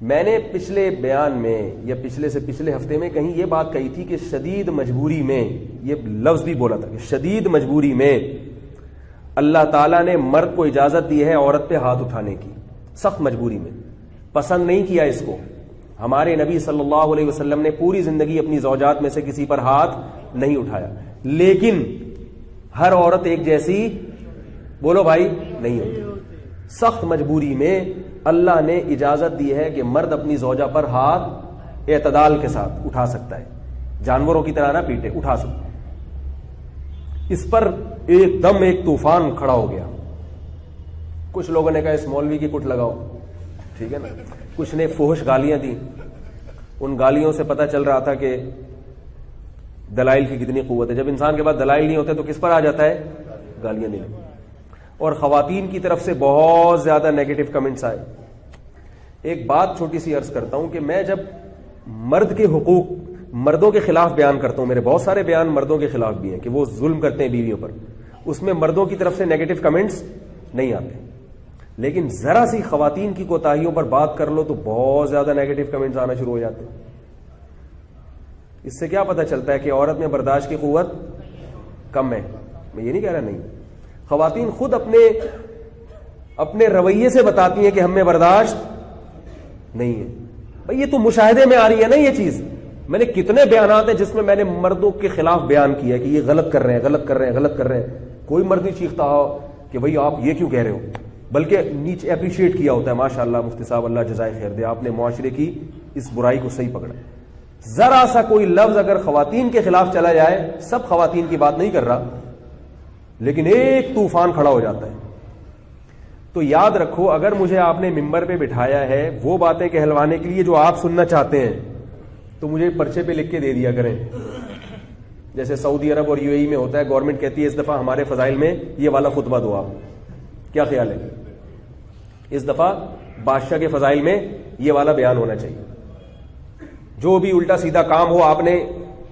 میں نے پچھلے بیان میں یا پچھلے سے پچھلے ہفتے میں کہیں یہ بات کہی تھی کہ شدید مجبوری میں، یہ لفظ بھی بولا تھا کہ شدید مجبوری میں اللہ تعالیٰ نے مرد کو اجازت دی ہے عورت پہ ہاتھ اٹھانے کی، سخت مجبوری میں، پسند نہیں کیا اس کو۔ ہمارے نبی صلی اللہ علیہ وسلم نے پوری زندگی اپنی زوجات میں سے کسی پر ہاتھ نہیں اٹھایا، لیکن ہر عورت ایک جیسی بولو بھائی نہیں ہوتی۔ سخت مجبوری میں اللہ نے اجازت دی ہے کہ مرد اپنی زوجہ پر ہاتھ اعتدال کے ساتھ اٹھا سکتا ہے، جانوروں کی طرح نہ پیٹے، اٹھا سکتا ہے۔ اس پر ایک دم ایک طوفان کھڑا ہو گیا۔ کچھ لوگوں نے کہا اس مولوی کی کٹ لگاؤ، ٹھیک ہے نا، کچھ نے فحش گالیاں دی۔ ان گالیوں سے پتہ چل رہا تھا کہ دلائل کی کتنی قوت ہے۔ جب انسان کے پاس دلائل نہیں ہوتے تو کس پر آ جاتا ہے؟ گالیاں دینے۔ اور خواتین کی طرف سے بہت زیادہ نیگیٹو کمنٹس آئے۔ ایک بات چھوٹی سی عرض کرتا ہوں کہ میں جب مرد کے حقوق مردوں کے خلاف بیان کرتا ہوں، میرے بہت سارے بیان مردوں کے خلاف بھی ہیں کہ وہ ظلم کرتے ہیں بیویوں پر، اس میں مردوں کی طرف سے نیگیٹو کمنٹس نہیں آتے، لیکن ذرا سی خواتین کی کوتاہیوں پر بات کر لو تو بہت زیادہ نیگیٹو کمنٹس آنا شروع ہو جاتے ہیں۔ اس سے کیا پتہ چلتا ہے کہ عورت میں برداشت کی قوت کم ہے؟ میں یہ نہیں کہہ رہا نہیں، خواتین خود اپنے رویے سے بتاتی ہیں کہ ہم میں برداشت نہیں ہے۔ بھئی یہ تو مشاہدے میں آ رہی ہے نا یہ چیز۔ میں نے کتنے بیانات ہیں جس میں میں نے مردوں کے خلاف بیان کیا کہ یہ غلط کر رہے ہیں، غلط کر رہے ہیں، غلط کر رہے ہیں۔ کوئی مرد نہیں چیختا ہو کہ بھئی آپ یہ کیوں کہہ رہے ہو، بلکہ نیچے اپریشیٹ کیا ہوتا ہے، ماشاءاللہ مفتی صاحب اللہ جزائے خیر دے، آپ نے معاشرے کی اس برائی کو صحیح پکڑا۔ ذرا سا کوئی لفظ اگر خواتین کے خلاف چلا جائے، سب خواتین کی بات نہیں کر رہا، لیکن ایک طوفان کھڑا ہو جاتا ہے۔ تو یاد رکھو، اگر مجھے آپ نے ممبر پہ بٹھایا ہے وہ باتیں کہلوانے کے لیے جو آپ سننا چاہتے ہیں، تو مجھے پرچے پہ لکھ کے دے دیا کریں۔ جیسے سعودی عرب اور UAE میں ہوتا ہے، گورنمنٹ کہتی ہے اس دفعہ ہمارے فضائل میں یہ والا خطبہ دو آپ، کیا خیال ہے؟ اس دفعہ بادشاہ کے فضائل میں یہ والا بیان ہونا چاہیے۔ جو بھی الٹا سیدھا کام ہو، آپ نے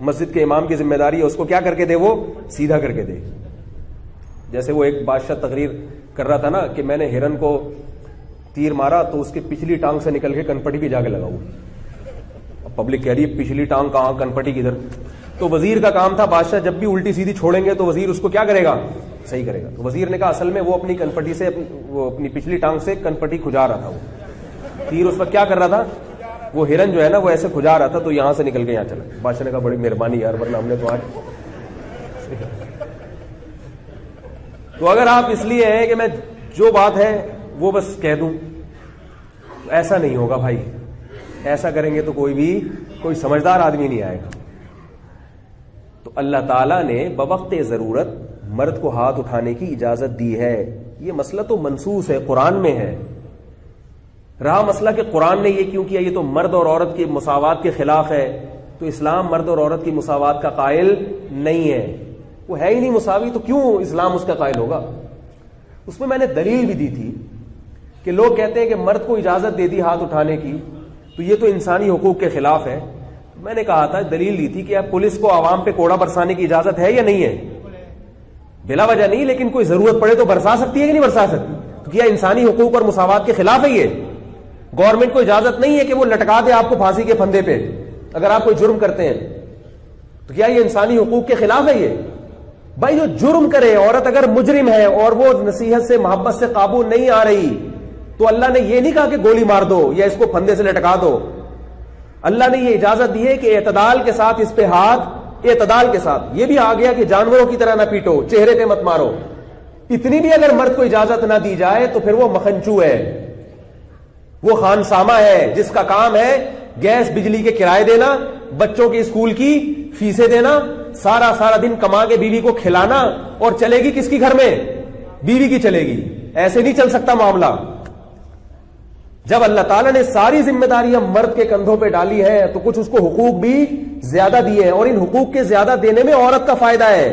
مسجد کے امام کی ذمہ داری ہے اس کو کیا کر کے دے، وہ سیدھا کر کے دے۔ جیسے وہ ایک بادشاہ تقریر کر رہا تھا نا کہ میں نے ہرن کو تیر مارا تو اس کی پچھلی ٹانگ سے نکل کے کنپٹی پہ جا کے لگا۔ اب پبلک کہہ رہی ہے پچھلی ٹانگ کہاں، کنپٹی کدھر؟ تو وزیر کا کام تھا، بادشاہ جب بھی الٹی سیدھی چھوڑیں گے تو وزیر اس کو کیا کرے گا، صحیح کرے گا۔ تو وزیر نے کہا اصل میں وہ اپنی کنپٹی سے وہ اپنی پچھلی ٹانگ سے کنپٹی کھجا رہا تھا، وہ تیر اس وقت کیا کر رہا تھا، وہ ہرن جو ہے نا وہ ایسے کھجا رہا تھا تو یہاں سے نکل کے یہاں چلا۔ بادشاہ نے کہا بڑی مہربانی یار، ورنہ ہم نے تو آج تو اگر آپ اس لیے ہیں کہ میں جو بات ہے وہ بس کہہ دوں، ایسا نہیں ہوگا بھائی۔ ایسا کریں گے تو کوئی سمجھدار آدمی نہیں آئے گا۔ تو اللہ تعالیٰ نے بوقت ضرورت مرد کو ہاتھ اٹھانے کی اجازت دی ہے۔ یہ مسئلہ تو منصوص ہے، قرآن میں ہے۔ رہا مسئلہ کہ قرآن نے یہ کیوں کیا، یہ تو مرد اور عورت کی مساوات کے خلاف ہے، تو اسلام مرد اور عورت کی مساوات کا قائل نہیں ہے، وہ ہے ہی نہیں مساوی، تو کیوں اسلام اس کا قائل ہوگا؟ اس میں نے دلیل بھی دی تھی کہ لوگ کہتے ہیں کہ مرد کو اجازت دے دی ہاتھ اٹھانے کی تو یہ تو انسانی حقوق کے خلاف ہے۔ میں نے کہا تھا، دلیل دی تھی کہ اب پولیس کو عوام پہ کوڑا برسانے کی اجازت ہے یا نہیں ہے؟ بلا وجہ نہیں، لیکن کوئی ضرورت پڑے تو برسا سکتی ہے کہ نہیں برسا سکتی؟ تو کیا انسانی حقوق اور مساوات کے خلاف ہے یہ؟ گورنمنٹ کو اجازت نہیں ہے کہ وہ لٹکا دے آپ کو پھانسی کے پھندے پہ اگر آپ کوئی جرم کرتے ہیں، تو کیا یہ انسانی حقوق کے خلاف ہے یہ؟ بھائی جو جرم کرے، عورت اگر مجرم ہے اور وہ نصیحت سے محبت سے قابو نہیں آ رہی، تو اللہ نے یہ نہیں کہا کہ گولی مار دو یا اس کو پھندے سے لٹکا دو۔ اللہ نے یہ اجازت دی ہے کہ اعتدال کے ساتھ اس پہ ہاتھ، اعتدال کے ساتھ۔ یہ بھی آ گیا کہ جانوروں کی طرح نہ پیٹو، چہرے پہ مت مارو۔ اتنی بھی اگر مرد کو اجازت نہ دی جائے تو پھر وہ مکھنچو ہے، وہ خانسامہ ہے، جس کا کام ہے گیس بجلی کے کرائے دینا، بچوں کے اسکول کی فیسیں دینا، سارا دن کما کے بیوی کو کھلانا، اور چلے گی کس کی گھر میں؟ بیوی کی چلے گی۔ ایسے نہیں چل سکتا معاملہ۔ جب اللہ تعالیٰ نے ساری ذمہ داریاں مرد کے کندھوں پہ ڈالی ہے تو کچھ اس کو حقوق بھی زیادہ دیے ہیں، اور ان حقوق کے زیادہ دینے میں عورت کا فائدہ ہے،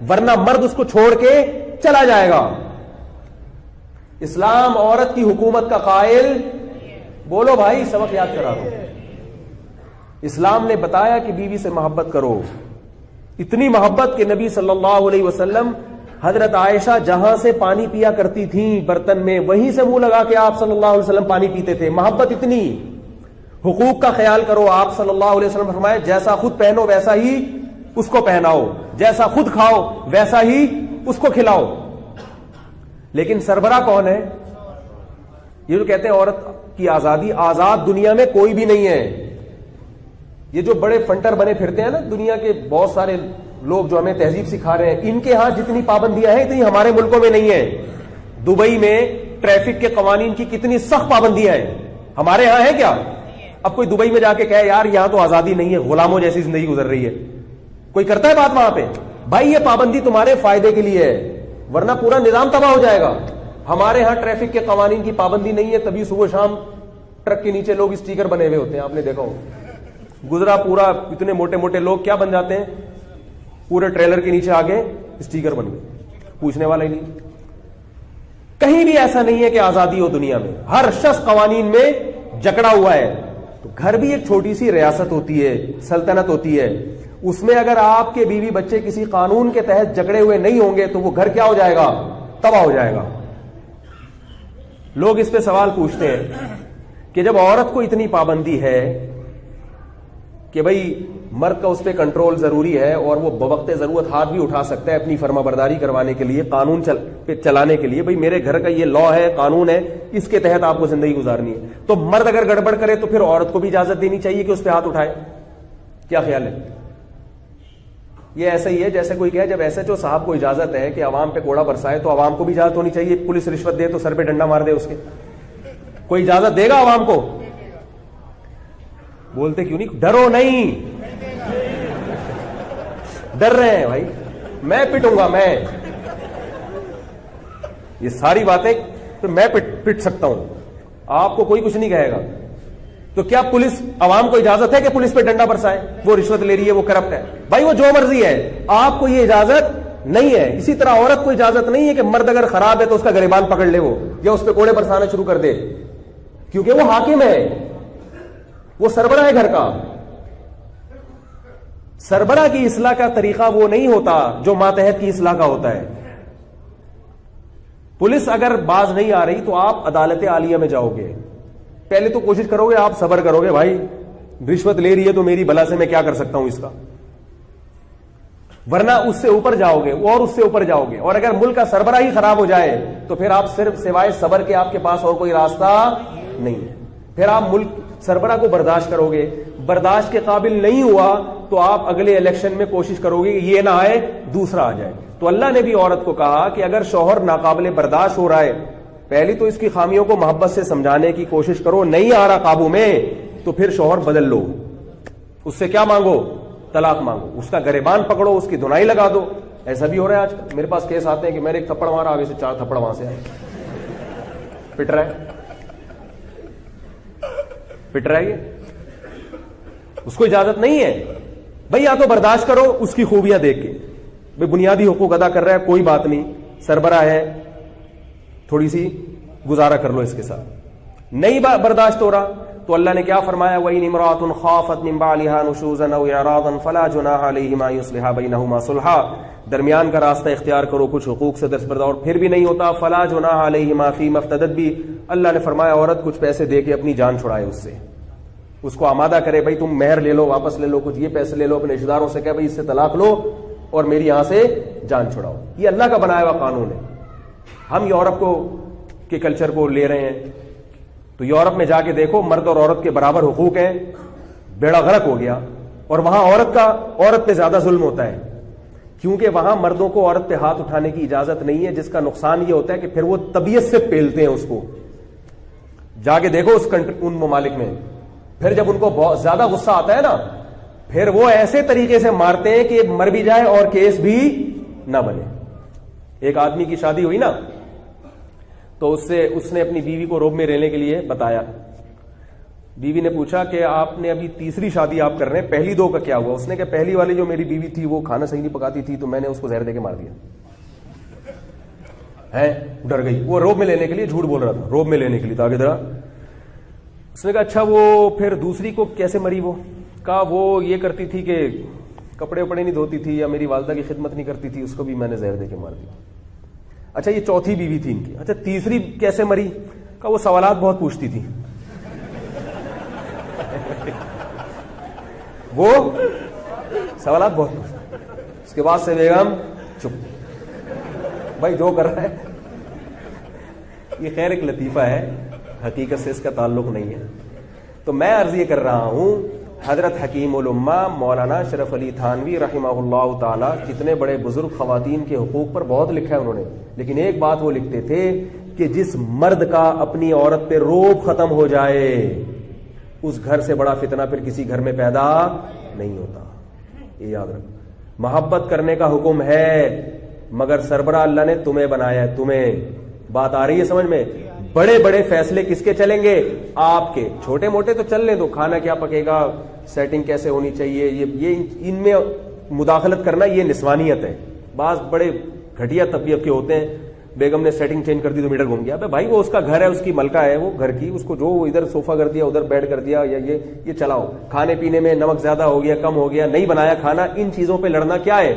ورنہ مرد اس کو چھوڑ کے چلا جائے گا۔ اسلام عورت کی حکومت کا قائل، بولو بھائی سبق یاد کرا دو۔ اسلام نے بتایا کہ بیوی سے محبت کرو، اتنی محبت کہ نبی صلی اللہ علیہ وسلم حضرت عائشہ جہاں سے پانی پیا کرتی تھیں برتن میں، وہیں سے منہ لگا کے آپ صلی اللہ علیہ وسلم پانی پیتے تھے، محبت اتنی۔ حقوق کا خیال کرو. آپ صلی اللہ علیہ وسلم فرمائے جیسا خود پہنو ویسا ہی اس کو پہناؤ, جیسا خود کھاؤ ویسا ہی اس کو کھلاؤ. لیکن سربراہ کون ہے؟ یہ جو کہتے ہیں عورت کی آزادی, آزاد دنیا میں کوئی بھی نہیں ہے. یہ جو بڑے فنٹر بنے پھرتے ہیں نا دنیا کے بہت سارے لوگ جو ہمیں تہذیب سکھا رہے ہیں, ان کے ہاں جتنی پابندیاں ہیں اتنی ہمارے ملکوں میں نہیں ہیں. دبئی میں ٹریفک کے قوانین کی کتنی سخت پابندیاں ہیں, ہمارے ہاں ہیں کیا؟ اب کوئی دبئی میں جا کے کہے یار یہاں تو آزادی نہیں ہے, غلاموں جیسی زندگی گزر رہی ہے, کوئی کرتا ہے بات وہاں پہ؟ بھائی یہ پابندی تمہارے فائدے کے لیے ہے, ورنہ پورا نظام تباہ ہو جائے گا. ہمارے ہاں ٹریفک کے قوانین کی پابندی نہیں ہے, تبھی صبح شام ٹرک کے نیچے لوگ اسٹیکر بنے ہوئے ہوتے ہیں, آپ نے دیکھا ہو. گزرا پورا اتنے موٹے موٹے لوگ کیا بن جاتے ہیں, پورے ٹریلر کے نیچے آگے اسٹیکر بن گئے, پوچھنے والا ہی نہیں. کہیں بھی ایسا نہیں ہے کہ آزادی ہو دنیا میں, ہر شخص قوانین میں جکڑا ہوا ہے. تو گھر بھی ایک چھوٹی سی ریاست ہوتی ہے, سلطنت ہوتی ہے, اس میں اگر آپ کے بیوی بچے کسی قانون کے تحت جکڑے ہوئے نہیں ہوں گے تو وہ گھر کیا ہو جائے گا؟ تباہ ہو جائے گا. لوگ اس پہ سوال پوچھتے ہیں کہ جب عورت کو اتنی پابندی ہے کہ بھئی مرد کا اس پہ کنٹرول ضروری ہے اور وہ بوقت ضرورت ہاتھ بھی اٹھا سکتا ہے اپنی فرما برداری کروانے کے لیے, قانون چلانے کے لیے, بھئی میرے گھر کا یہ لا ہے, قانون ہے, اس کے تحت آپ کو زندگی گزارنی ہے, تو مرد اگر گڑبڑ کرے تو پھر عورت کو بھی اجازت دینی چاہیے کہ اس پہ ہاتھ اٹھائے. کیا خیال ہے؟ یہ ایسا ہی ہے جیسے کوئی کہے جب ایس ایچ او صاحب کو اجازت ہے کہ عوام پہ کوڑا برسائے تو عوام کو بھی اجازت ہونی چاہیے, پولیس رشوت دے تو سر پہ ڈنڈا مار دے اس کے. کوئی اجازت دے گا عوام کو؟ بولتے کیوں نہیں؟ ڈرو نہیں, ڈر رہے ہیں بھائی, میں پٹوں گا, میں یہ ساری باتیں تو میں پٹ سکتا ہوں, آپ کو کوئی کچھ نہیں کہے گا. تو کیا پولیس عوام کو اجازت ہے کہ پولیس پہ ڈنڈا برسائے؟ وہ رشوت لے رہی ہے, وہ کرپٹ ہے, بھائی وہ جو مرضی ہے, آپ کو یہ اجازت نہیں ہے. اسی طرح عورت کو اجازت نہیں ہے کہ مرد اگر خراب ہے تو اس کا گریبان پکڑ لے وہ, یا اس پہ کوڑے برسانا شروع کر دے, کیونکہ وہ حاکم ہے, وہ سربراہ ہے گھر کا. سربراہ کی اصلاح کا طریقہ وہ نہیں ہوتا جو ماتحت کی اصلاح کا ہوتا ہے. پولیس اگر باز نہیں آ رہی تو آپ عدالت عالیہ میں جاؤ گے, پہلے تو کوشش کرو گے, آپ صبر کرو گے, بھائی رشوت لے رہی ہے تو میری بلا سے میں کیا کر سکتا ہوں اس کا, ورنہ اس سے اوپر جاؤ گے اور اس سے اوپر جاؤ گے. اور اگر ملک کا سربراہ ہی خراب ہو جائے تو پھر آپ صرف سوائے صبر کے آپ کے پاس اور کوئی راستہ نہیں ہے. پھر آپ ملک سربراہ کو برداشت کرو گے, برداشت کے قابل نہیں ہوا تو آپ اگلے الیکشن میں کوشش کرو گے کہ یہ نہ آئے دوسرا آ جائے. تو اللہ نے بھی عورت کو کہا کہ اگر شوہر ناقابل برداشت ہو رہا ہے, پہلی تو اس کی خامیوں کو محبت سے سمجھانے کی کوشش کرو, نہیں آ رہا قابو میں تو پھر شوہر بدل لو, اس سے کیا مانگو؟ طلاق مانگو, اس کا گریبان پکڑو, اس کی دھنائی لگا دو. ایسا بھی ہو رہا ہے آج کل, میرے پاس کیس آتے ہیں کہ میں نے ایک تھپڑ مارا, آگے سے 4 تھپڑ وہاں سے آئے, پٹ رہا ہے, پٹ رہا ہے. اس کو اجازت نہیں ہے بھائی, یا تو برداشت کرو اس کی خوبیاں دیکھ کے, بھائی بنیادی حقوق ادا کر رہا ہے, کوئی بات نہیں, سربراہ ہے, تھوڑی سی گزارا کر لو اس کے ساتھ. نہیں برداشت ہو رہا تو اللہ نے کیا فرمایا؟ وَإِنِ امْرَأَةٌ خَافَتْ مِنْ بَعْلِهَا نُشُوزًا أَوْ إِعْرَاضًا فَلَا جُنَاحَ عَلَيْهِمَا يُصْلِحَا بَيْنَهُمَا صُلْحًا. درمیان کا راستہ اختیار کرو, کچھ حقوق سے دستبردار, اور پھر بھی نہیں ہوتا فَلَا جُنَاحَ عَلَيْهِمَا فِي مَا افْتَدَتْ بِهِ. اللہ نے فرمایا عورت کچھ پیسے دے کے اپنی جان چھڑائے, اس سے اس کو آمادہ کرے, بھائی تم مہر لے لو, واپس لے لو, کچھ یہ پیسے لے لو, اپنے رشتہ داروں سے کہے بھائی اس سے طلاق لو اور میری یہاں سے جان چھڑاؤ. یہ اللہ کا بنایا ہوا قانون ہے. ہم یورپ کو کے کلچر کو لے رہے ہیں, تو یورپ میں جا کے دیکھو مرد اور عورت کے برابر حقوق ہیں, بیڑا غرق ہو گیا. اور وہاں عورت پہ زیادہ ظلم ہوتا ہے, کیونکہ وہاں مردوں کو عورت پہ ہاتھ اٹھانے کی اجازت نہیں ہے, جس کا نقصان یہ ہوتا ہے کہ پھر وہ طبیعت سے پیلتے ہیں اس کو. جا کے دیکھو ان ممالک میں, پھر جب ان کو بہت زیادہ غصہ آتا ہے نا, پھر وہ ایسے طریقے سے مارتے ہیں کہ مر بھی جائے اور کیس بھی نہ بنے. ایک آدمی کی شادی ہوئی نا, تو اس نے اپنی بیوی کو روب میں رہنے کے لیے بتایا. بیوی نے پوچھا کہ آپ نے ابھی تیسری شادی آپ کر رہے ہیں, پہلی 2 کا کیا ہوا؟ اس نے کہا پہلی والی جو میری بیوی تھی وہ کھانا صحیح نہیں پکاتی تھی, تو میں نے اس کو زہر دے کے مار دیا. ہے ڈر گئی, وہ روب میں لینے کے لیے جھوٹ بول رہا تھا, روب میں لینے کے لیے. آگے ذرا اس نے کہا اچھا وہ پھر دوسری کو کیسے مری؟ وہ کہا وہ یہ کرتی تھی کہ کپڑے وپڑے نہیں دھوتی تھی, یا میری والدہ کی خدمت نہیں کرتی تھی, اس کو بھی میں نے زہر دے کے مار دیا. اچھا یہ چوتھی بیوی تھی ان کی. اچھا تیسری کیسے مری؟ کہا وہ سوالات بہت پوچھتی تھی. وہ سوالات بہت پوچھتا ہے. اس کے بعد سے بیگم چپ, بھائی جو کر رہا ہے. یہ خیر ایک لطیفہ ہے, حقیقت سے اس کا تعلق نہیں ہے. تو میں عرض یہ کر رہا ہوں, حضرت حکیم الامہ مولانا اشرف علی تھانوی رحمہ اللہ تعالی کتنے بڑے بزرگ خواتین کے حقوق پر بہت لکھا ہے انہوں نے, لیکن ایک بات وہ لکھتے تھے کہ جس مرد کا اپنی عورت پہ روب ختم ہو جائے اس گھر سے بڑا فتنہ پھر کسی گھر میں پیدا نہیں ہوتا. یہ یاد رکھو. محبت کرنے کا حکم ہے, مگر سربراہ اللہ نے تمہیں بنایا ہے, تمہیں. بات آ رہی ہے سمجھ میں؟ بڑے بڑے فیصلے کس کے چلیں گے؟ آپ کے. چھوٹے موٹے تو چل لیں, تو کھانا کیا پکے گا, سیٹنگ کیسے ہونی چاہیے, یہ ان میں مداخلت کرنا یہ نسوانیت ہے. بعض بڑے گھٹیا طبیعت کے ہوتے ہیں, بیگم نے سیٹنگ چینج کر دی تو میٹر گھوم گیا. بھائی وہ اس کا گھر ہے, اس کی ملکہ ہے وہ گھر کی, اس کو جو ادھر صوفہ کر دیا ادھر بیڈ کر دیا, یا یہ چلاؤ. کھانے پینے میں نمک زیادہ ہو گیا کم ہو گیا, نہیں بنایا کھانا, ان چیزوں پہ لڑنا کیا ہے؟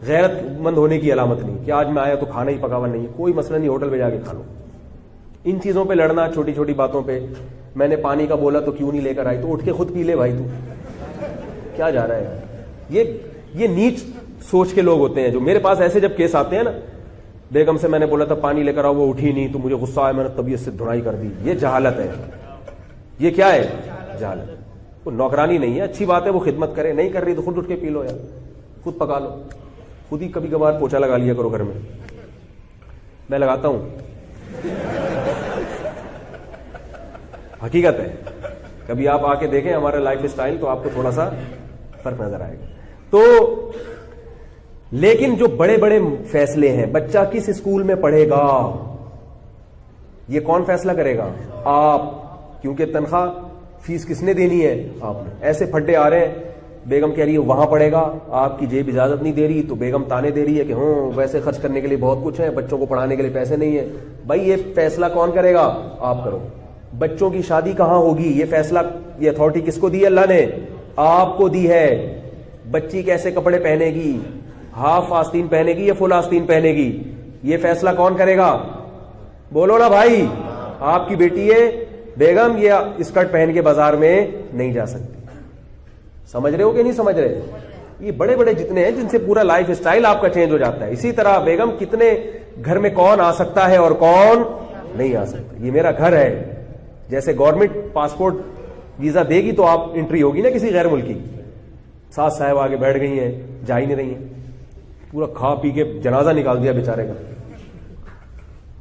غیرت مند ہونے کی علامت نہیں کہ آج میں آیا تو کھانا ہی پکاوا نہیں ہے. کوئی مسئلہ نہیں, ہوٹل میں جا کے کھا لو. ان چیزوں پہ لڑنا, چھوٹی چھوٹی باتوں پہ. میں نے پانی کا بولا تو کیوں نہیں لے کر آئی, تو اٹھ کے خود پی لے بھائی, تو کیا جا رہا ہے؟ یہ نیچ سوچ کے لوگ ہوتے ہیں جو میرے پاس ایسے جب کیس آتے ہیں نا, بیگم سے میں نے بولا تھا پانی لے کر آؤ, وہ اٹھی نہیں تو مجھے غصہ آیا, میں نے طبیعت سے دھنائی کر دی. یہ جہالت ہے. یہ کیا ہے؟ جہالت. وہ نوکرانی نہیں ہے, اچھی بات ہے وہ خدمت کرے, نہیں کر رہی تو خود اٹھ کے پی لو یار, خود پکا لو, خود ہی کبھی کبھار پوچھا لگا لیا کرو گھر میں لگاتا ہوں. حقیقت ہے. کبھی آپ آ کے دیکھیں ہمارا لائف اسٹائل تو آپ کو تھوڑا سا فرق نظر آئے گا. تو لیکن جو بڑے بڑے فیصلے ہیں, بچہ کس اسکول میں پڑھے گا یہ کون فیصلہ کرے گا؟ آپ. کیونکہ تنخواہ فیس کس نے دینی ہے؟ آپ نے. ایسے پھڈے آ رہے ہیں, بیگم کہہ رہی ہے وہاں پڑھے گا, آپ کی جیب اجازت نہیں دے رہی, تو بیگم تانے دے رہی ہے کہ ویسے خرچ کرنے کے لیے بہت کچھ ہے, بچوں کو پڑھانے کے لیے پیسے نہیں ہے. بھائی یہ فیصلہ کون کرے گا؟ آپ کرو. بچوں کی شادی کہاں ہوگی یہ فیصلہ, یہ اتھارٹی کس کو دی ہے؟ اللہ نے. آپ کو دی ہے. بچی کیسے کپڑے پہنے گی, ہاف آستین پہنے گی یا فل آستین پہنے گی, یہ فیصلہ کون کرے گا؟ بولو نا بھائی. آپ کی بیٹی ہے بیگم, یہ اسکرٹ پہن کے بازار میں نہیں جا سکتی. سمجھ رہے ہو کہ نہیں سمجھ رہے؟ یہ بڑے بڑے جتنے ہیں جن سے پورا لائف اسٹائل آپ کا چینج ہو جاتا ہے. اسی طرح بیگم کتنے گھر میں کون آ سکتا ہے اور کون نہیں آ سکتا. یہ میرا گھر ہے. جیسے گورنمنٹ پاسپورٹ ویزا دے گی تو آپ انٹری ہوگی نا کسی غیر ملکی. ساس صاحب آگے بیٹھ گئی ہیں, جا ہی نہیں رہی ہیں, پورا کھا پی کے جنازہ نکال دیا بیچارے کا,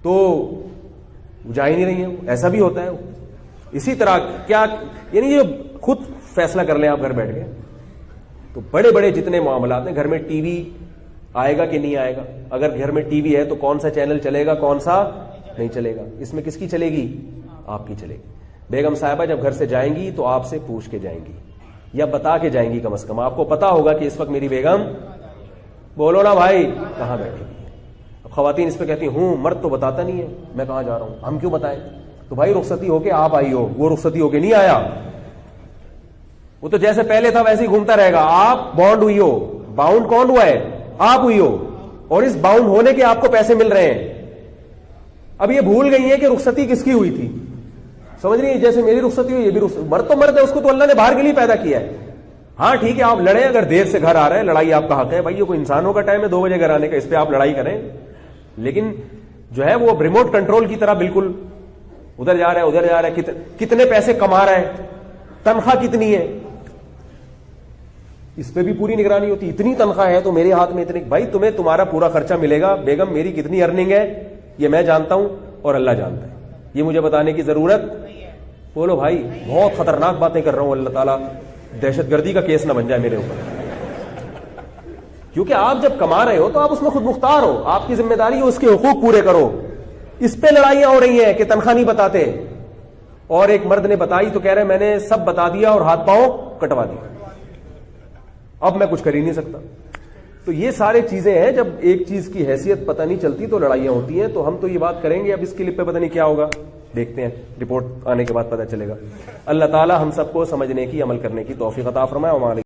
تو جا ہی نہیں رہی ہیں. ایسا بھی ہوتا ہے. اسی طرح کیا یعنی یہ خود فیصلہ کر لیں آپ گھر بیٹھ کے. تو بڑے بڑے جتنے معاملات ہیں, گھر میں ٹی وی آئے گا کہ نہیں آئے گا, اگر گھر میں ٹی وی ہے تو کون سا چینل چلے گا کون سا نہیں چلے گا, اس میں کس کی چلے گی؟ آپ کی چلے گی. بیگم صاحبہ جب گھر سے جائیں گی تو آپ سے پوچھ کے جائیں گی یا بتا کے جائیں گی, کم از کم آپ کو پتا ہوگا کہ اس وقت میری بیگم, بولو نا بھائی, کہاں بیٹھی گی. اب خواتین اس پہ کہتی ہوں مرد تو بتاتا نہیں ہے میں کہاں جا رہا ہوں, ہم کیوں بتائیں؟ تو بھائی رخصتی ہو کے آپ آئی ہو, وہ رخصتی ہو کے نہیں آیا. وہ تو جیسے پہلے تھا ویسے ہی گھومتا رہے گا. آپ باؤنڈ ہوئی ہو. باؤنڈ کون ہوا ہے؟ آپ ہوئی ہو, اور اس باؤنڈ ہونے کے آپ کو پیسے مل رہے ہیں. اب یہ بھول گئی ہے کہ رخصتی کس کی ہوئی تھی. سمجھ رہی ہے؟ جیسے میری رخصتی ہوئی, یہ بھی مرد تو مرد ہے, اس کو تو اللہ نے باہر کے لیے پیدا کیا ہے. ہاں ٹھیک ہے آپ لڑیں, اگر دیر سے گھر آ رہے ہیں لڑائی آپ کا حق ہے. بھائی یہ کوئی انسانوں کا ٹائم ہے 2 بجے گھر آنے کا, اس پہ آپ لڑائی کریں. لیکن جو ہے وہ ریموٹ کنٹرول کی طرح بالکل ادھر جا رہا ہے ادھر جا رہا ہے, کتنے پیسے کما رہا ہے, تنخواہ کتنی ہے, اس پہ بھی پوری نگرانی ہوتی. اتنی تنخواہ ہے تو میرے ہاتھ میں اتنی. بھائی تمہیں تمہارا پورا خرچہ ملے گا. بیگم میری کتنی ارننگ ہے یہ میں جانتا ہوں اور اللہ جانتا ہے, یہ مجھے بتانے کی ضرورت. بولو بھائی, بہت خطرناک باتیں کر رہا ہوں, اللہ تعالیٰ دہشت گردی کا کیس نہ بن جائے میرے اوپر. کیونکہ آپ جب کما رہے ہو تو آپ اس میں خود مختار ہو, آپ کی ذمہ داری ہے اس کے حقوق پورے کرو. اس پہ لڑائیاں ہو رہی ہیں کہ تنخواہ نہیں بتاتے, اور ایک مرد نے بتائی تو کہہ رہے میں نے سب بتا دیا اور ہاتھ پاؤں کٹوا دیا, اب میں کچھ کر ہی نہیں سکتا. تو یہ سارے چیزیں ہیں, جب ایک چیز کی حیثیت پتہ نہیں چلتی تو لڑائیاں ہوتی ہیں. تو ہم تو یہ بات کریں گے, اب اس کلپ پہ پتہ نہیں کیا ہوگا, دیکھتے ہیں, رپورٹ آنے کے بعد پتہ چلے گا. اللہ تعالی ہم سب کو سمجھنے کی عمل کرنے کی توفیق عطا فرمائے.